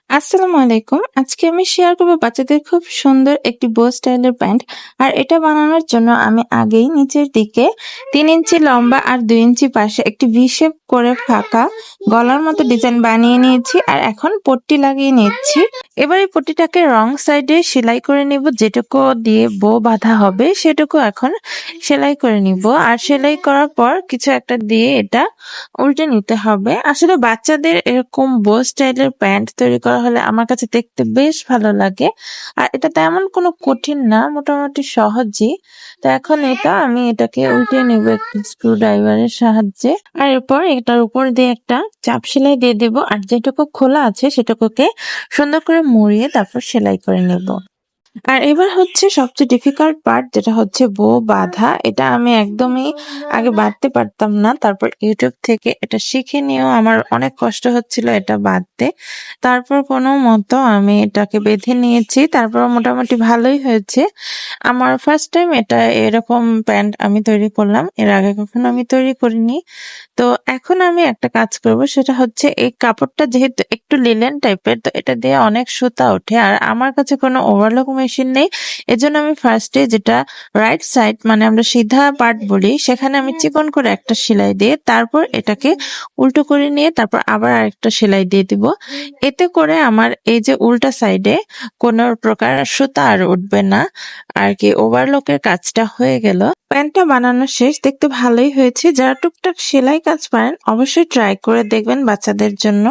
আসসালামু আলাইকুম। আজকে আমি শেয়ার করব বাচ্চাদের খুব সুন্দর একটি বো স্টাইলের প্যান্ট। আর এটা বানানোর জন্য আমি আগেই নিচের দিকে ৩ ইঞ্চি লম্বা আর ২ ইঞ্চি পাশে একটি ভি শেপ করে ফাঁকা গলার মতো ডিজাইন বানিয়ে নিয়েছি। আর এখন পট্টি লাগিয়ে নিচ্ছি। এবার এই পট্টিটাকে রং সাইডে সেলাই করে নিব, যেটুকু দিয়ে বো বাঁধা হবে সেটুকু এখন সেলাই করে নিব। আর সেলাই করার পর কিছু একটা দিয়ে এটা উল্টে নিতে হবে। আসলে বাচ্চাদের এরকম বো স্টাইলের প্যান্ট তৈরি করা হলে আমার কাছে দেখতে বেশ ভালো লাগে। আর এটা তেমন কোনো কঠিন না, মোটামুটি সহজই। তো এখন আমি এটাকে উল্টে নেব একটু স্ক্রু ড্রাইভারের সাহায্যে। আর এরপর এটার উপর দিয়ে একটা চাপ সেলাই দিয়ে দেব। আর যেটুকু খোলা আছে সেটুকুকে সুন্দর করে মুড়িয়ে তারপর সেলাই করে নেব। আর এবার হচ্ছে সবচেয়ে ডিফিকাল্ট পার্ট, যেটা হচ্ছে বো বাঁধা। এটা আমি একদমই আগে বাঁধতে পারতাম না। তারপর ইউটিউব থেকে এটা শিখে নিয়েও আমার অনেক কষ্ট হচ্ছিল এটা বাঁধতে। তারপর কোনো মতো আমি এটাকে বেঁধে নিয়েছি। তারপর মোটামুটি ভালোই হয়েছে। আমার ফার্স্ট টাইম এটা এরকম প্যান্ট আমি তৈরি করলাম। এর আগে কখনো আমি তৈরি করিনি। তো এখন আমি একটা কাজ করব, সেটা হচ্ছে এই কাপড়টা যেহেতু একটু লিলেন টাইপের, তো এটা দিয়ে অনেক সুতা ওঠে। আর আমার কাছে কোনো ওভারলক মেশিন নেই। এজন্য আমি ফার্স্টে যেটা রাইট সাইড মানে আমরা সিধা পার্ট বলি, সেখানে আমি চিকন করে একটা সেলাই দিয়ে তারপর এটাকে উল্টো করে নিয়ে তারপর আবার আরেকটা সেলাই দিয়ে দিব। এতে করে আমার এই যে উল্টা সাইডে কোনো প্রকার সুতা আর উঠবে না। আর কি ওভারলকের কাজটা হয়ে গেল। প্যান্টটা বানানো শেষ, দেখতে ভালোই হয়েছে। যারা টুকটাক সেলাই কাজ পারেন অবশ্যই ট্রাই করে দেখবেন বাচ্চাদের জন্য।